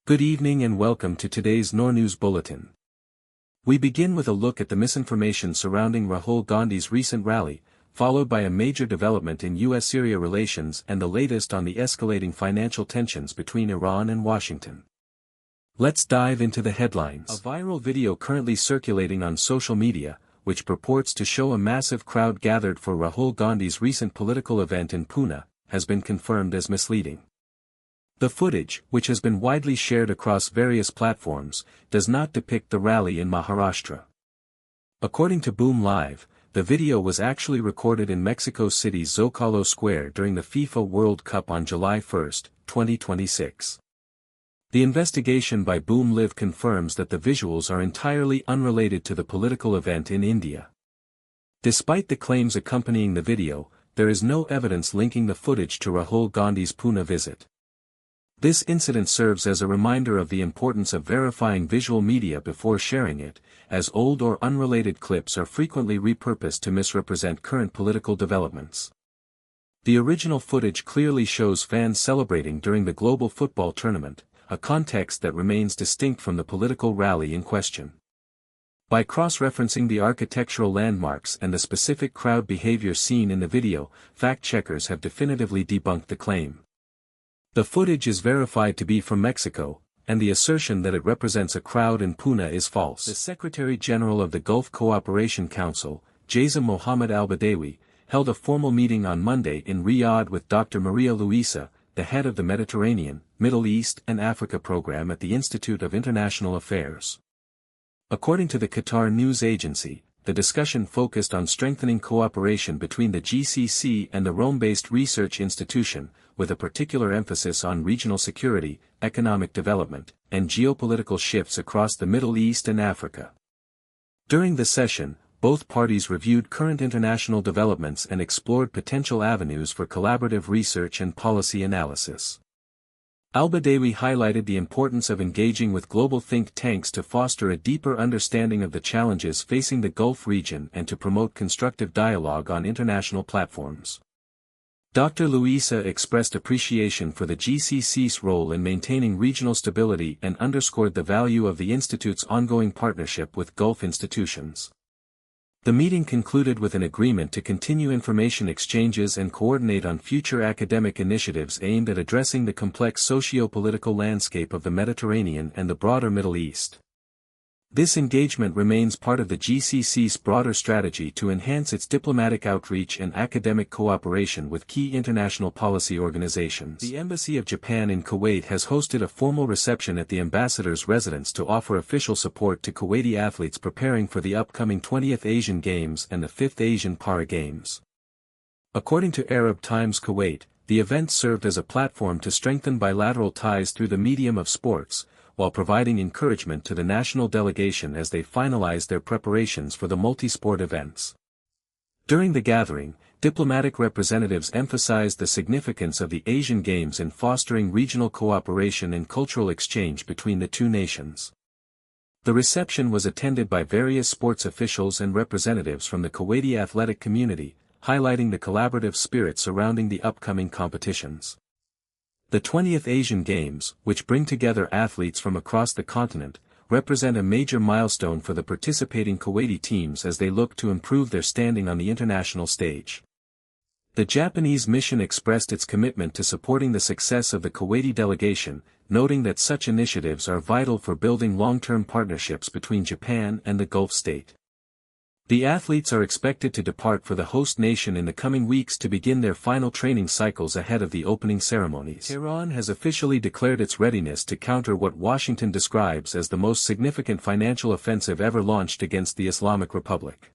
Good evening and welcome to today's NoorNews Bulletin. We begin with a look at the misinformation surrounding Rahul Gandhi's recent rally, followed by a major development in US-Syria relations and the latest on the escalating financial tensions between Iran and Washington. Let's dive into the headlines. A viral video currently circulating on social media, which purports to show a massive crowd gathered for Rahul Gandhi's recent political event in Pune, has been confirmed as misleading. The footage, which has been widely shared across various platforms, does not depict the rally in Maharashtra. According to Boom Live, the video was actually recorded in Mexico City's Zocalo Square during the FIFA World Cup on July 1, 2026. The investigation by Boom Live confirms that the visuals are entirely unrelated to the political event in India. Despite the claims accompanying the video, there is no evidence linking the footage to Rahul Gandhi's Pune visit. This incident serves as a reminder of the importance of verifying visual media before sharing it, as old or unrelated clips are frequently repurposed to misrepresent current political developments. The original footage clearly shows fans celebrating during the global football tournament, a context that remains distinct from the political rally in question. By cross-referencing the architectural landmarks and the specific crowd behavior seen in the video, fact-checkers have definitively debunked the claim. The footage is verified to be from Mexico, and the assertion that it represents a crowd in Pune is false. The Secretary-General of the Gulf Cooperation Council, Jasim Mohammed al-Badawi, held a formal meeting on Monday in Riyadh with Dr. Maria Luisa, the head of the Mediterranean, Middle East and Africa program at the Institute of International Affairs. According to the Qatar news agency, the discussion focused on strengthening cooperation between the GCC and the Rome-based research institution, with a particular emphasis on regional security, economic development, and geopolitical shifts across the Middle East and Africa. During the session, both parties reviewed current international developments and explored potential avenues for collaborative research and policy analysis. Al-Badawi highlighted the importance of engaging with global think tanks to foster a deeper understanding of the challenges facing the Gulf region and to promote constructive dialogue on international platforms. Dr. Luisa expressed appreciation for the GCC's role in maintaining regional stability and underscored the value of the Institute's ongoing partnership with Gulf institutions. The meeting concluded with an agreement to continue information exchanges and coordinate on future academic initiatives aimed at addressing the complex socio-political landscape of the Mediterranean and the broader Middle East. This engagement remains part of the GCC's broader strategy to enhance its diplomatic outreach and academic cooperation with key international policy organizations. The Embassy of Japan in Kuwait has hosted a formal reception at the ambassador's residence to offer official support to Kuwaiti athletes preparing for the upcoming 20th Asian Games and the 5th Asian Para Games. According to Arab Times Kuwait, the event served as a platform to strengthen bilateral ties through the medium of sports, while providing encouragement to the national delegation as they finalized their preparations for the multi-sport events. During the gathering, diplomatic representatives emphasized the significance of the Asian Games in fostering regional cooperation and cultural exchange between the two nations. The reception was attended by various sports officials and representatives from the Kuwaiti athletic community, highlighting the collaborative spirit surrounding the upcoming competitions. The 20th Asian Games, which bring together athletes from across the continent, represent a major milestone for the participating Kuwaiti teams as they look to improve their standing on the international stage. The Japanese mission expressed its commitment to supporting the success of the Kuwaiti delegation, noting that such initiatives are vital for building long-term partnerships between Japan and the Gulf state. The athletes are expected to depart for the host nation in the coming weeks to begin their final training cycles ahead of the opening ceremonies. Tehran has officially declared its readiness to counter what Washington describes as the most significant financial offensive ever launched against the Islamic Republic.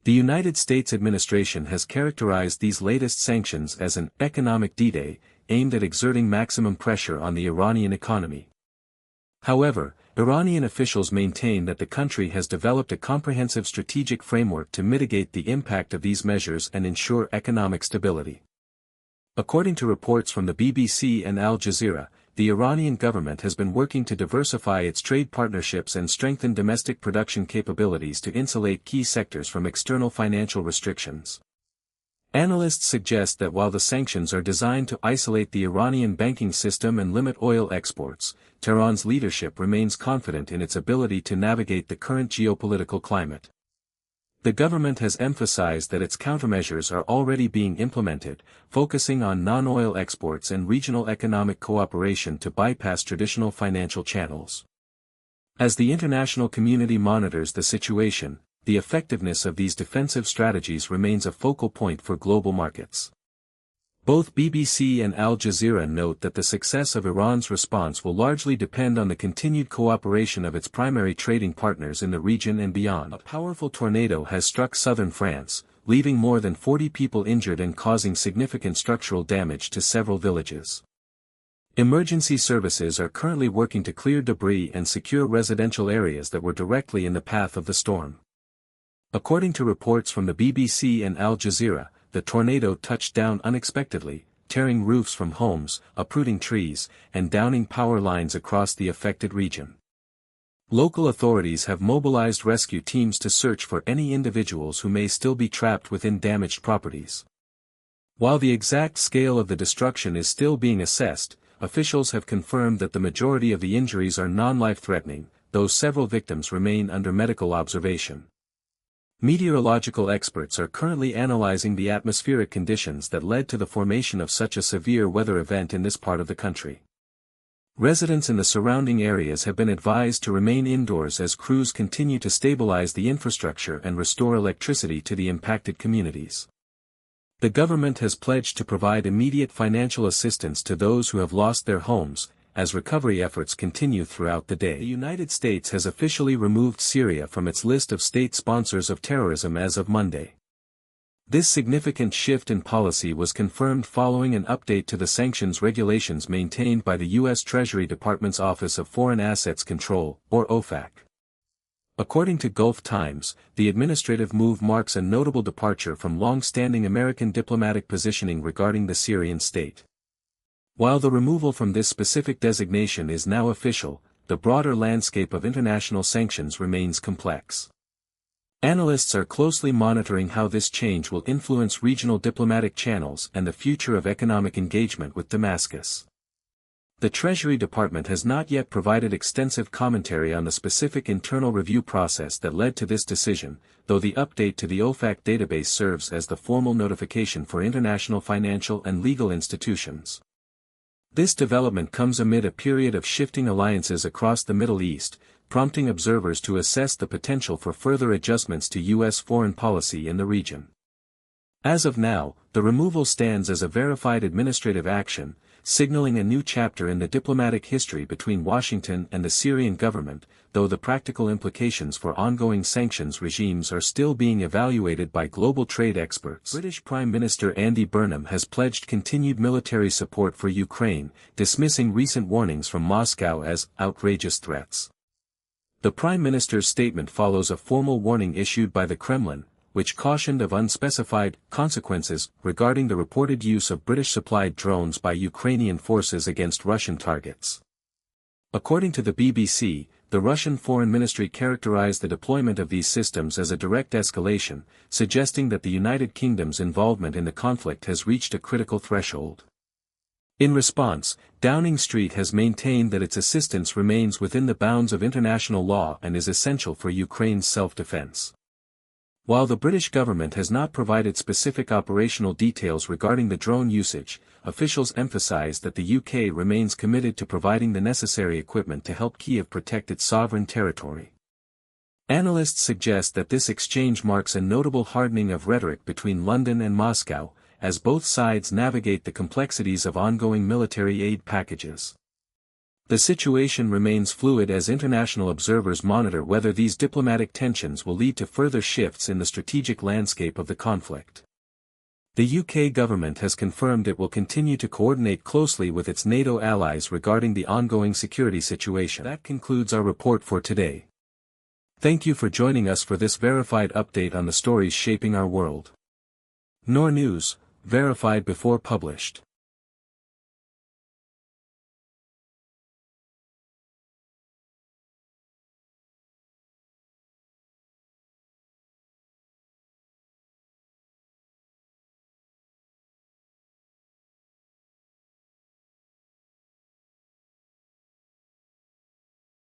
The United States administration has characterized these latest sanctions as an economic D-Day, aimed at exerting maximum pressure on the Iranian economy. However, Iranian officials maintain that the country has developed a comprehensive strategic framework to mitigate the impact of these measures and ensure economic stability. According to reports from the BBC and Al Jazeera, the Iranian government has been working to diversify its trade partnerships and strengthen domestic production capabilities to insulate key sectors from external financial restrictions. Analysts suggest that while the sanctions are designed to isolate the Iranian banking system and limit oil exports, Tehran's leadership remains confident in its ability to navigate the current geopolitical climate. The government has emphasized that its countermeasures are already being implemented, focusing on non-oil exports and regional economic cooperation to bypass traditional financial channels. As the international community monitors the situation, the effectiveness of these defensive strategies remains a focal point for global markets. Both BBC and Al Jazeera note that the success of Iran's response will largely depend on the continued cooperation of its primary trading partners in the region and beyond. A powerful tornado has struck southern France, leaving more than 40 people injured and causing significant structural damage to several villages. Emergency services are currently working to clear debris and secure residential areas that were directly in the path of the storm. According to reports from the BBC and Al Jazeera, the tornado touched down unexpectedly, tearing roofs from homes, uprooting trees, and downing power lines across the affected region. Local authorities have mobilized rescue teams to search for any individuals who may still be trapped within damaged properties. While the exact scale of the destruction is still being assessed, officials have confirmed that the majority of the injuries are non-life-threatening, though several victims remain under medical observation. Meteorological experts are currently analyzing the atmospheric conditions that led to the formation of such a severe weather event in this part of the country. Residents in the surrounding areas have been advised to remain indoors as crews continue to stabilize the infrastructure and restore electricity to the impacted communities. The government has pledged to provide immediate financial assistance to those who have lost their homes, as recovery efforts continue throughout the day. The United States has officially removed Syria from its list of state sponsors of terrorism as of Monday. This significant shift in policy was confirmed following an update to the sanctions regulations maintained by the U.S. Treasury Department's Office of Foreign Assets Control, or OFAC. According to Gulf Times, the administrative move marks a notable departure from long-standing American diplomatic positioning regarding the Syrian state. While the removal from this specific designation is now official, the broader landscape of international sanctions remains complex. Analysts are closely monitoring how this change will influence regional diplomatic channels and the future of economic engagement with Damascus. The Treasury Department has not yet provided extensive commentary on the specific internal review process that led to this decision, though the update to the OFAC database serves as the formal notification for international financial and legal institutions. This development comes amid a period of shifting alliances across the Middle East, prompting observers to assess the potential for further adjustments to U.S. foreign policy in the region. As of now, the removal stands as a verified administrative action, signaling a new chapter in the diplomatic history between Washington and the Syrian government, though the practical implications for ongoing sanctions regimes are still being evaluated by global trade experts. British Prime Minister Andy Burnham has pledged continued military support for Ukraine, dismissing recent warnings from Moscow as outrageous threats. The Prime Minister's statement follows a formal warning issued by the Kremlin, which cautioned of unspecified consequences regarding the reported use of British-supplied drones by Ukrainian forces against Russian targets. According to the BBC, the Russian Foreign Ministry characterized the deployment of these systems as a direct escalation, suggesting that the United Kingdom's involvement in the conflict has reached a critical threshold. In response, Downing Street has maintained that its assistance remains within the bounds of international law and is essential for Ukraine's self-defense. While the British government has not provided specific operational details regarding the drone usage, officials emphasize that the UK remains committed to providing the necessary equipment to help Kyiv protect its sovereign territory. Analysts suggest that this exchange marks a notable hardening of rhetoric between London and Moscow, as both sides navigate the complexities of ongoing military aid packages. The situation remains fluid as international observers monitor whether these diplomatic tensions will lead to further shifts in the strategic landscape of the conflict. The UK government has confirmed it will continue to coordinate closely with its NATO allies regarding the ongoing security situation. That concludes our report for today. Thank you for joining us for this verified update on the stories shaping our world. NoorNews, verified before published.